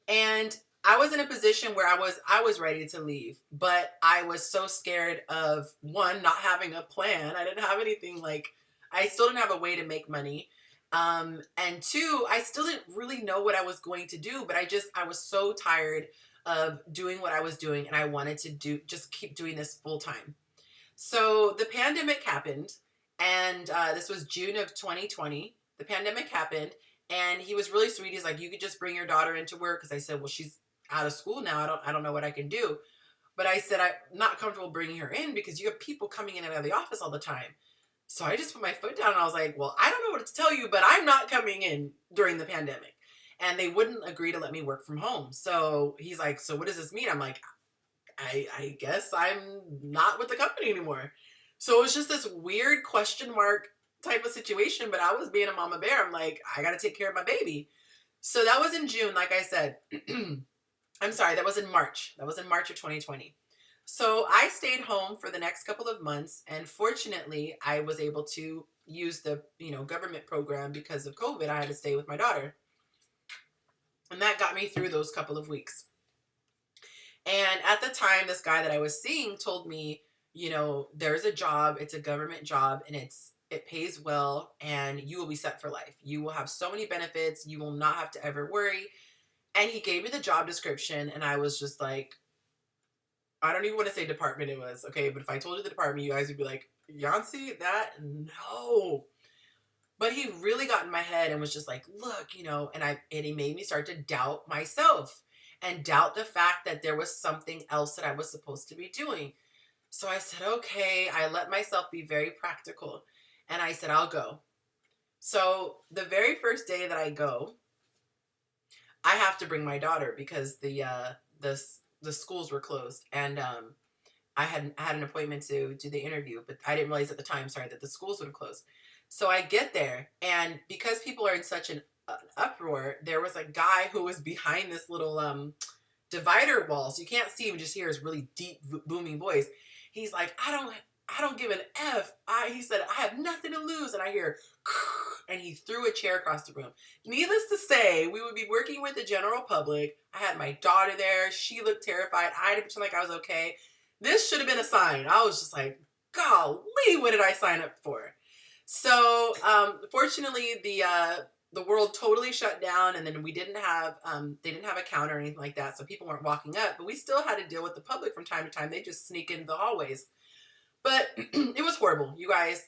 And I was in a position where I was ready to leave, but I was so scared of, one, not having a plan. I didn't have anything, I still didn't have a way to make money. And two, I still didn't really know what I was going to do, but I was so tired of doing what I was doing, and I wanted to just keep doing this full time. So the pandemic happened, and this was June of 2020. The pandemic happened, and he was really sweet. He's like, you could just bring your daughter into work. Because I said, well, she's out of school now. I don't know what I can do. But I said, I'm not comfortable bringing her in because you have people coming in and out of the office all the time. So I just put my foot down, and I was like, well, I don't know what to tell you, but I'm not coming in during the pandemic. And they wouldn't agree to let me work from home. So he's like, so what does this mean? I'm like, I guess I'm not with the company anymore. So it was just this weird question mark type of situation, but I was being a mama bear. I'm like, I got to take care of my baby. So that was in June, like I said. I'm sorry, that was in March. That was in March of 2020. So I stayed home for the next couple of months, and fortunately, I was able to use the government program because of COVID. I had to stay with my daughter, and that got me through those couple of weeks. And at the time, this guy that I was seeing told me, there's a job, it's a government job, and it pays well, and you will be set for life. You will have so many benefits. You will not have to ever worry. And he gave me the job description, and I was just like, I don't even want to say department it was, okay? But if I told you the department, you guys would be like, Yonci, that? No. But he really got in my head and was just like, look, and he made me start to doubt myself and doubt the fact that there was something else that I was supposed to be doing. So I said, okay. I let myself be very practical, and I said, I'll go. So the very first day that I go, I have to bring my daughter because the schools were closed, and I had an appointment to do the interview, but I didn't realize at the time, that the schools would have closed. So I get there, and because people are in such an uproar, there was a guy who was behind this little divider wall, so you can't see him, just hear his really deep booming voice. He's like, I don't give an F. He said, I have nothing to lose. And I hear, and he threw a chair across the room. Needless to say, we would be working with the general public. I had my daughter there. She looked terrified. I had to pretend like I was okay. This should have been a sign. I was just like, golly, what did I sign up for? So, fortunately, the world totally shut down, and then they didn't have a counter or anything like that, so people weren't walking up, but we still had to deal with the public from time to time. They just sneak into the hallways. But it was horrible, you guys.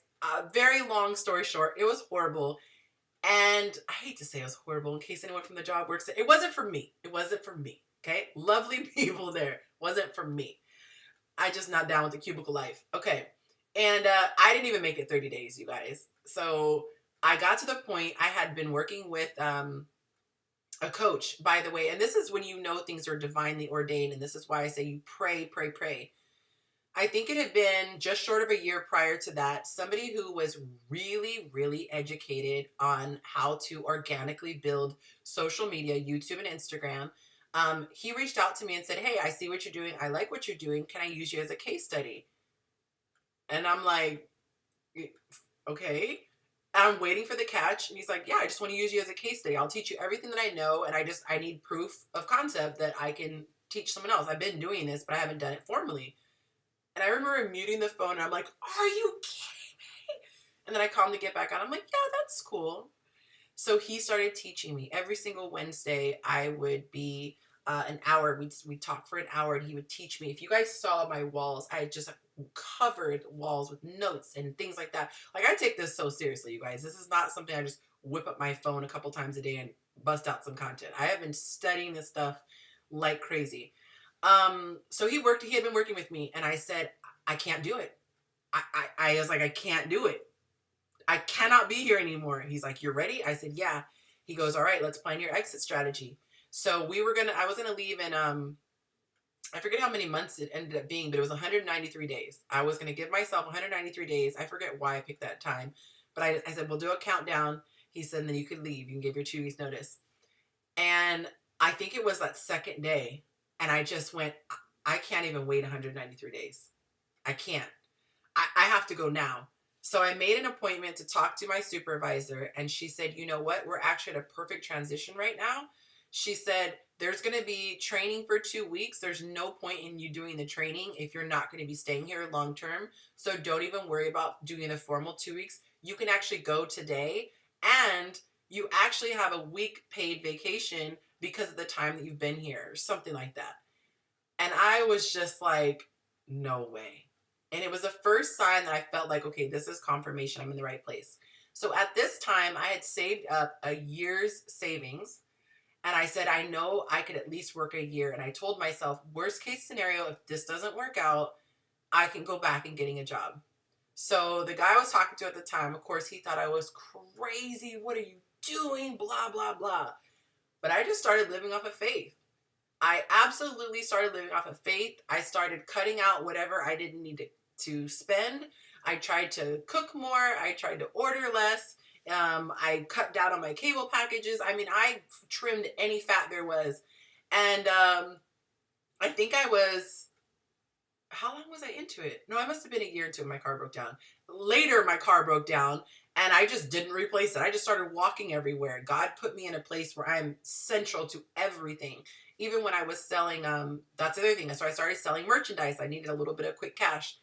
Very long story short, it was horrible. And I hate to say it was horrible in case anyone from the job works there. It wasn't for me. It wasn't for me. Okay? Lovely people there. Wasn't for me. I just not down with the cubicle life. Okay. And I didn't even make it 30 days, you guys. So I got to the point, I had been working with a coach, by the way. And this is when things are divinely ordained. And this is why I say you pray, pray, pray. I think it had been just short of a year prior to that, somebody who was really, really educated on how to organically build social media, YouTube and Instagram. He reached out to me and said, hey, I see what you're doing. I like what you're doing. Can I use you as a case study? And I'm like, okay. I'm waiting for the catch. And he's like, yeah, I just want to use you as a case study. I'll teach you everything that I know. And I need proof of concept that I can teach someone else. I've been doing this, but I haven't done it formally. And I remember muting the phone, and I'm like, are you kidding me? And then I calmly get back on. I'm like, yeah, that's cool. So he started teaching me. Every single Wednesday, I would be an hour. We'd talk for an hour, and he would teach me. If you guys saw my walls, I just covered walls with notes and things like that. Like, I take this so seriously, you guys. This is not something I just whip up my phone a couple times a day and bust out some content. I have been studying this stuff like crazy. So he had been working with me, and I said, I can't do it. I was like, I can't do it. I cannot be here anymore. He's like, you're ready? I said, yeah. He goes, all right, let's plan your exit strategy. So I was gonna leave in I forget how many months it ended up being, but it was 193 days. I was gonna give myself 193 days. I forget why I picked that time, but I said, we'll do a countdown. He said, then you could leave. You can give your 2 weeks notice. And I think it was that second day, and I just went, I can't even wait 193 days. I can't. I have to go now. So I made an appointment to talk to my supervisor, and she said, you know what? We're actually at a perfect transition right now. She said, there's going to be training for 2 weeks. There's no point in you doing the training if you're not going to be staying here long term. So don't even worry about doing the formal 2 weeks. You can actually go today, and you actually have a week paid vacation because of the time that you've been here, or something like that. And I was just like, no way. And it was the first sign that I felt like, okay, this is confirmation I'm in the right place. So at this time, I had saved up a year's savings. And I said, I know I could at least work a year. And I told myself, worst case scenario, if this doesn't work out, I can go back and getting a job. So the guy I was talking to at the time, of course, he thought I was crazy. What are you doing? Blah, blah, blah. But I just started living off of faith. I absolutely started living off of faith. I started cutting out whatever I didn't need to spend. I tried to cook more. I tried to order less. I cut down on my cable packages. I mean, I trimmed any fat there was. And I think how long was I into it? No, I must have been a year into it. My car broke down. Later, my car broke down, and I just didn't replace it. I just started walking everywhere. God put me in a place where I'm central to everything. Even when I was selling, that's the other thing. So I started selling merchandise. I needed a little bit of quick cash.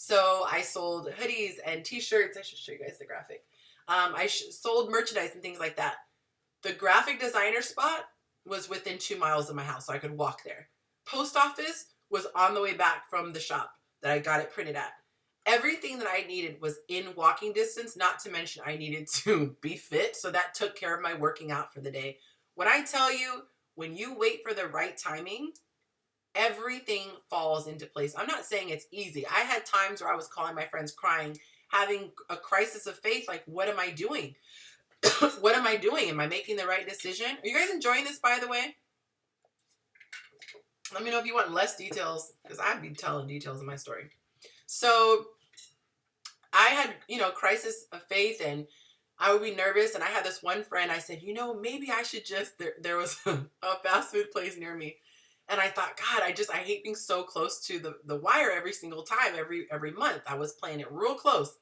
So I sold hoodies and t-shirts. I should show you guys the graphic. I sold merchandise and things like that. The graphic designer spot was within 2 miles of my house, so I could walk there. Post office was on the way back from the shop that I got it printed at. Everything that I needed was in walking distance, not to mention I needed to be fit, so that took care of my working out for the day. When I tell you, when you wait for the right timing, everything falls into place. I'm not saying it's easy. I had times where I was calling my friends crying, having a crisis of faith, like, what am I doing? What am I doing? Am I making the right decision? Are you guys enjoying this, by the way? Let me know if you want less details, because I'd be telling details of my story. So I had, crisis of faith, and I would be nervous. And I had this one friend, I said, maybe I should just, there was a fast food place near me. And I thought, God, I hate being so close to the wire every single time, every month. I was playing it real close.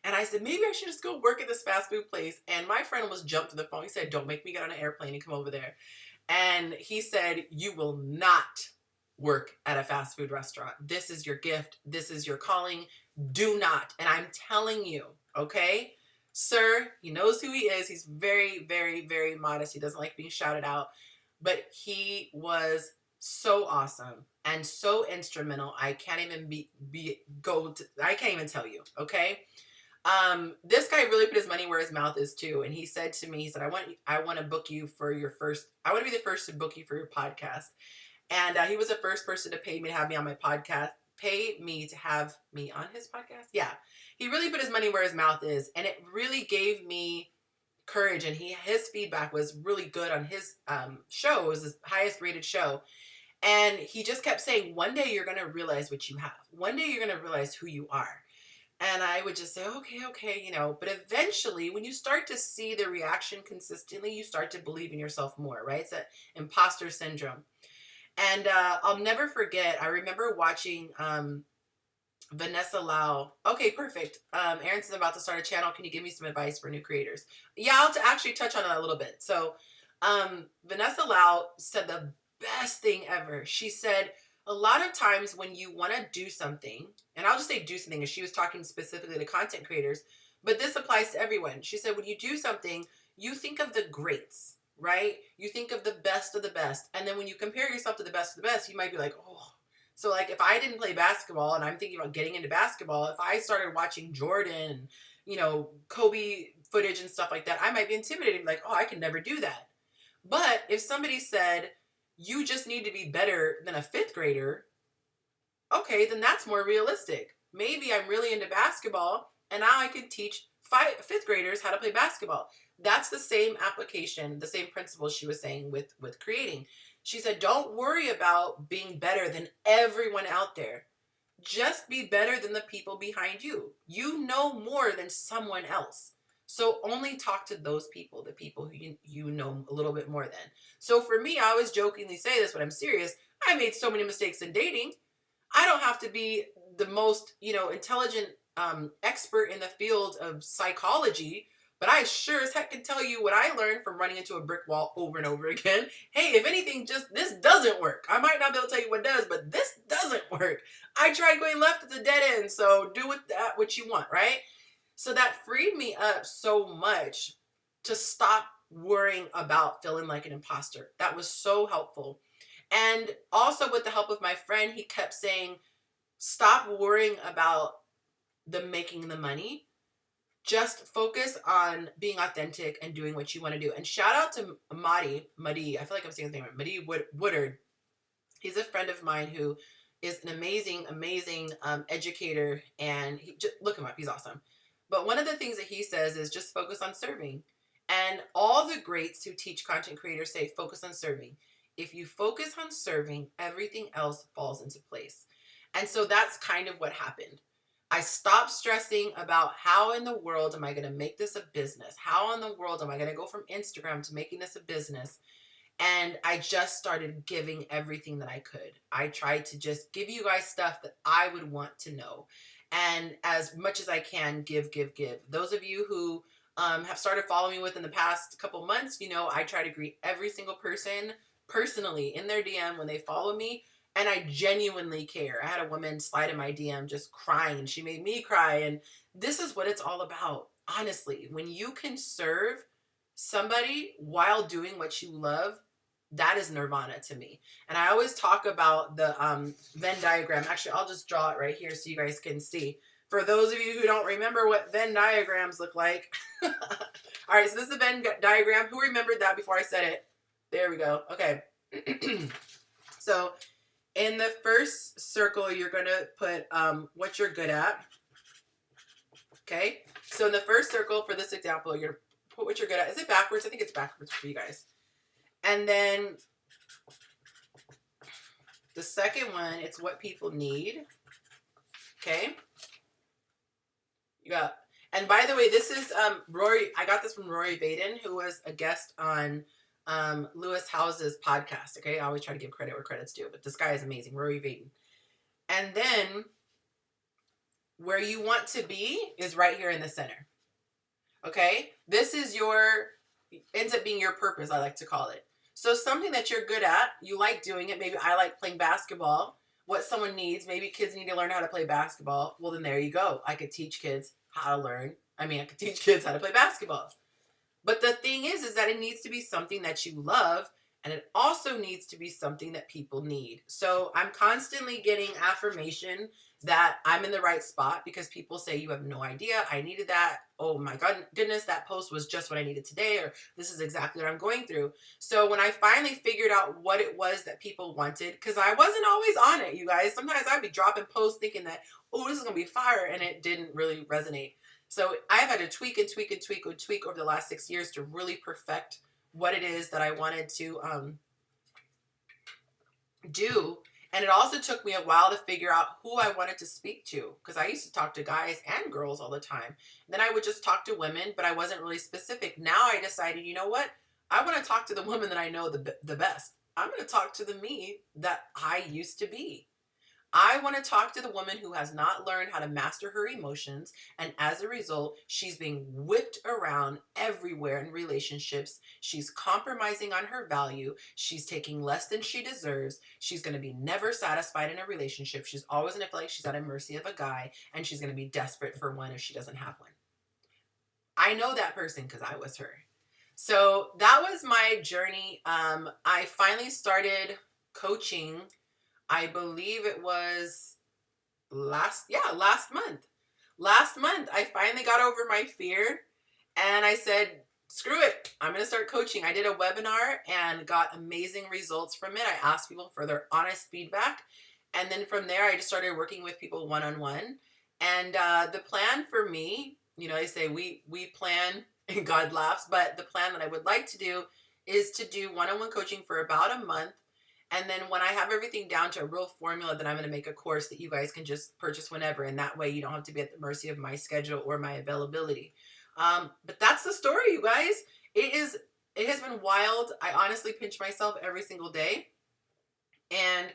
And I said, maybe I should just go work at this fast food place. And my friend almost jumped to the phone. He said, don't make me get on an airplane and come over there. And he said, you will not work at a fast food restaurant. This is your gift. This is your calling. Do not. And I'm telling you, okay? Sir, he knows who he is. He's very, very, very modest. He doesn't like being shouted out. But he was so awesome and so instrumental. I can't even I can't even tell you, okay? This guy really put his money where his mouth is too. And he said to me, he said, I want to book you for I want to be the first to book you for your podcast. And he was the first person to pay me to have me on my podcast, pay me to have me on his podcast. Yeah. He really put his money where his mouth is. And it really gave me courage. And his feedback was really good on his show. It was his highest rated show. And he just kept saying, one day you're going to realize what you have. One day you're going to realize who you are. And I would just say, okay, but eventually when you start to see the reaction consistently, you start to believe in yourself more, right? It's that imposter syndrome. And I'll never forget, I remember watching Vanessa Lau. Okay, perfect. Aaron's about to start a channel. Can you give me some advice for new creators? Yeah, I'll actually touch on that a little bit. So Vanessa Lau said the best thing ever. She said, a lot of times when you want to do something, and I'll just say do something, because she was talking specifically to content creators, but this applies to everyone. She said, when you do something, you think of the greats, right? You think of the best of the best. And then when you compare yourself to the best of the best, you might be like, oh. So like if I didn't play basketball and I'm thinking about getting into basketball, if I started watching Jordan, Kobe footage and stuff like that, I might be intimidated, like, oh, I can never do that. But if somebody said, you just need to be better than a fifth grader, okay, then that's more realistic. Maybe I'm really into basketball and now I can teach fifth graders how to play basketball. That's the same application, the same principle she was saying with creating. She said, don't worry about being better than everyone out there. Just be better than the people behind you. You know more than someone else. So only talk to those people, the people who you know a little bit more than. So for me, I always jokingly say this, but I'm serious. I made so many mistakes in dating. I don't have to be the most, intelligent expert in the field of psychology, but I sure as heck can tell you what I learned from running into a brick wall over and over again. Hey, if anything, just this doesn't work. I might not be able to tell you what does, but this doesn't work. I tried going left, it's a dead end, so do with that what you want, right? So that freed me up so much to stop worrying about feeling like an imposter. That was so helpful. And also with the help of my friend, he kept saying, stop worrying about making the money. Just focus on being authentic and doing what you want to do. And shout out to Madi, I feel like I'm saying his name right, Madi Woodard. He's a friend of mine who is an amazing, amazing educator, and just look him up. He's awesome. But one of the things that he says is just focus on serving. And all the greats who teach content creators say focus on serving. If you focus on serving, everything else falls into place. And so that's kind of what happened. I stopped stressing about how in the world am I going to make this a business? How in the world am I going to go from Instagram to making this a business? And I just started giving everything that I could. I tried to just give you guys stuff that I would want to know. And as much as I can, give. Those of you who have started following me within the past couple months, I try to greet every single person personally in their DM when they follow me. And I genuinely care. I had a woman slide in my DM just crying, and she made me cry. And this is what it's all about. Honestly, when you can serve somebody while doing what you love, that is nirvana to me. And I always talk about the Venn diagram. Actually, I'll just draw it right here so you guys can see. For those of you who don't remember what Venn diagrams look like. All right, so this is a Venn diagram. Who remembered that before I said it? There we go. Okay. So in the first circle, you're going to put what you're good at. Okay. So in the first circle, for this example, you're going to put what you're good at. Is it backwards? I think it's backwards for you guys. And then the second one, it's what people need. Okay. You got, and by the way, this is Rory. I got this from Rory Vaden, who was a guest on Lewis House's podcast. Okay. I always try to give credit where credit's due, but this guy is amazing. Rory Vaden. And then where you want to be is right here in the center. Okay. This is ends up being your purpose, I like to call it. So something that you're good at, you like doing it. Maybe I like playing basketball. What someone needs, maybe kids need to learn how to play basketball. Well, then there you go. I could teach kids how to learn. I could teach kids how to play basketball. But the thing is that it needs to be something that you love, and it also needs to be something that people need. So I'm constantly getting affirmation that I'm in the right spot because people say, you have no idea. I needed that. Oh my goodness, that post was just what I needed today, or this is exactly what I'm going through. So when I finally figured out what it was that people wanted, because I wasn't always on it, you guys. Sometimes I'd be dropping posts thinking that, oh, this is going to be fire, and it didn't really resonate. So I've had to tweak over the last 6 years to really perfect what it is that I wanted to do. And it also took me a while to figure out who I wanted to speak to, because I used to talk to guys and girls all the time. Then I would just talk to women, but I wasn't really specific. Now I decided, you know what? I want to talk to the woman that I know the best. I'm going to talk to the me that I used to be. I want to talk to the woman who has not learned how to master her emotions, and as a result, she's being whipped around everywhere in relationships. She's compromising on her value. She's taking less than she deserves. She's going to be never satisfied in a relationship. She's always going to feel like she's at the mercy of a guy, and she's going to be desperate for one if she doesn't have one. I know that person because I was her. So that was my journey. I finally started coaching. I believe it was last month. Last month, I finally got over my fear, and I said, screw it. I'm going to start coaching. I did a webinar and got amazing results from it. I asked people for their honest feedback. And then from there, I just started working with people one-on-one. And the plan for me, you know, I say we plan and God laughs, but the plan that I would like to do is to do one-on-one coaching for about a month. And then when I have everything down to a real formula, then I'm going to make a course that you guys can just purchase whenever. And that way you don't have to be at the mercy of my schedule or my availability. But that's the story, you guys. It has been wild. I honestly pinch myself every single day. And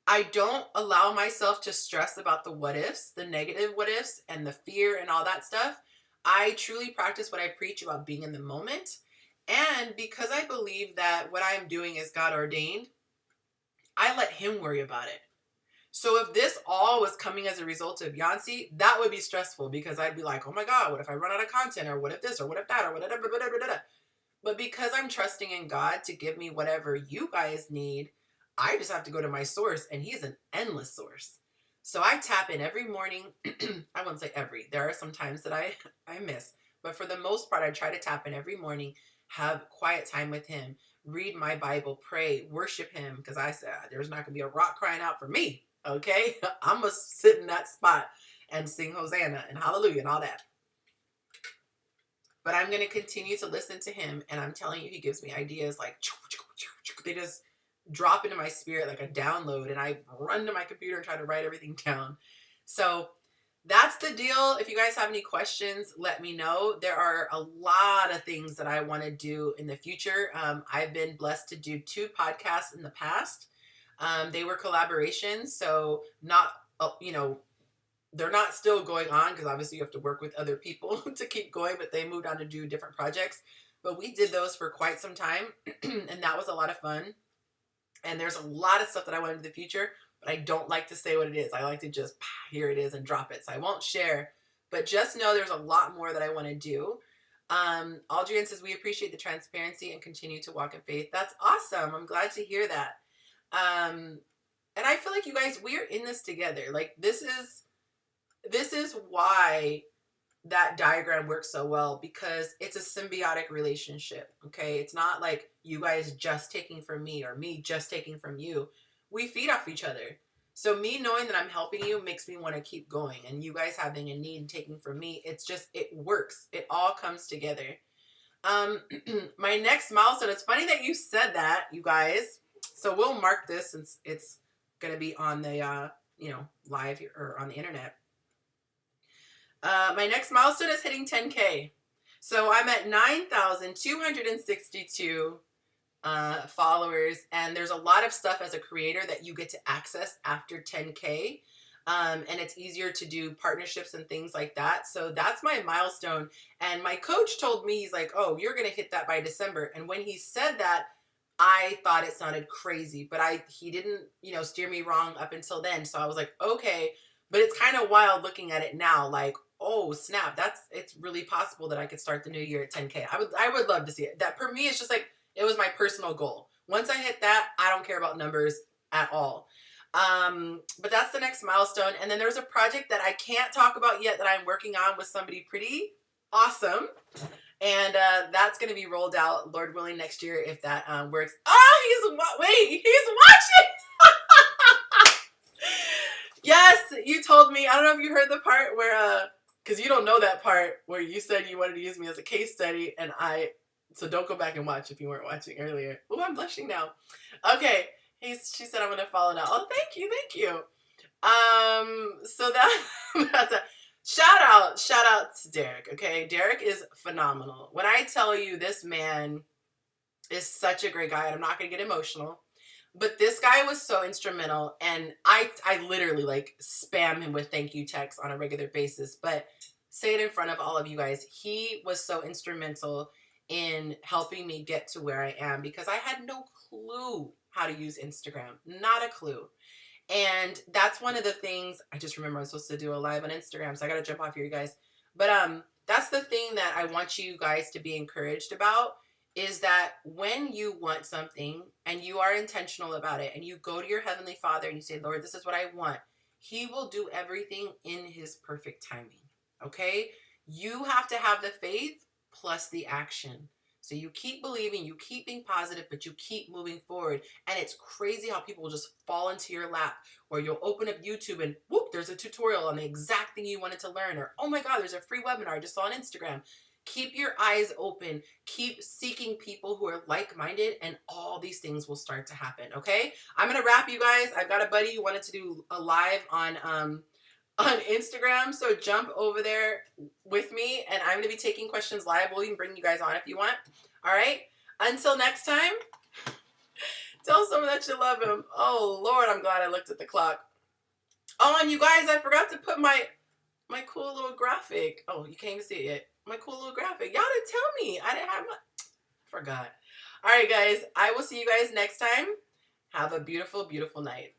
I don't allow myself to stress about the what ifs, the negative what ifs, and the fear and all that stuff. I truly practice what I preach about being in the moment. And because I believe that what I'm doing is God ordained, I let him worry about it. So if this all was coming as a result of Yonci, that would be stressful because I'd be like, oh my God, what if I run out of content, or what if this, or what if that, or whatever. But because I'm trusting in God to give me whatever you guys need, I just have to go to my source, and he's an endless source. So I tap in every morning. I wouldn't say every. There are some times that I miss. But for the most part, I try to tap in every morning, have quiet time with him, read my Bible, pray, worship him, because I said there's not going to be a rock crying out for me. Okay, I'm going to sit in that spot and sing Hosanna and hallelujah and all that. But I'm going to continue to listen to him. And I'm telling you, he gives me ideas like, they just drop into my spirit like a download. And I run to my computer and try to write everything down. So that's the deal. If you guys have any questions, let me know. There are a lot of things that I want to do in the future. I've been blessed to do 2 podcasts in the past. They were collaborations, so not, they're not still going on because obviously you have to work with other people to keep going, but they moved on to do different projects. But we did those for quite some time, and that was a lot of fun. And there's a lot of stuff that I want in the future, but I don't like to say what it is. I like to just, here it is, and drop it. So I won't share, but just know there's a lot more that I want to do. Aldrian says, we appreciate the transparency and continue to walk in faith. That's awesome. I'm glad to hear that. And I feel like you guys, we're in this together. Like this is why that diagram works so well, because it's a symbiotic relationship. Okay. It's not like you guys just taking from me or me just taking from you. We feed off each other. So me knowing that I'm helping you makes me want to keep going, and you guys having a need and taking from me, it's just, it works. It all comes together. My next milestone, it's funny that you said that, you guys. So we'll mark this since it's going to be on the, live here, or on the internet. My next milestone is hitting 10K. So I'm at 9,262 followers, and there's a lot of stuff as a creator that you get to access after 10K. And it's easier to do partnerships and things like that. So that's my milestone. And my coach told me, he's like, oh, you're going to hit that by December. And when he said that, I thought it sounded crazy, but he didn't, steer me wrong up until then. So I was like, okay, but it's kind of wild looking at it now. Like, oh snap, it's really possible that I could start the new year at 10K. I would love to see it. That for me, it's just like, it was my personal goal. Once I hit that, I don't care about numbers at all. But that's the next milestone. And then there's a project that I can't talk about yet that I'm working on with somebody pretty awesome. And that's going to be rolled out, Lord willing, next year if that works. Oh, he's watching. Yes, you told me. I don't know if you heard the part where, because you don't know that part where you said you wanted to use me as a case study, and so don't go back and watch if you weren't watching earlier. Oh, I'm blushing now. Okay, she said I'm going to follow now. Oh, thank you. So that's a shout out to Derek. Okay, Derek is phenomenal. When I tell you, this man is such a great guy, and I'm not going to get emotional, but this guy was so instrumental, and I literally like spam him with thank you texts on a regular basis, but say it in front of all of you guys. He was so instrumental in helping me get to where I am, because I had no clue how to use Instagram. Not a clue. And that's one of the things, I just remember I'm supposed to do a live on Instagram, so I got to jump off here, you guys. But that's the thing that I want you guys to be encouraged about, is that when you want something and you are intentional about it and you go to your Heavenly Father and you say, Lord, this is what I want, He will do everything in His perfect timing. Okay? You have to have the faith, plus the action. So you keep believing, you keep being positive, but you keep moving forward. And it's crazy how people will just fall into your lap, or you'll open up YouTube and whoop, there's a tutorial on the exact thing you wanted to learn. Or, oh my God, there's a free webinar I just saw on Instagram. Keep your eyes open. Keep seeking people who are like-minded, and all these things will start to happen, okay? I'm going to wrap, you guys. I've got a buddy who wanted to do a live on Instagram, so jump over there with me, and I'm going to be taking questions live. We'll even bring you guys on if you want. All right? Until next time, tell someone that you love them. Oh, Lord, I'm glad I looked at the clock. Oh, and you guys, I forgot to put my cool little graphic. Oh, you can't even see it yet. My cool little graphic. Y'all didn't tell me. I didn't have my... Forgot. All right, guys. I will see you guys next time. Have a beautiful, beautiful night.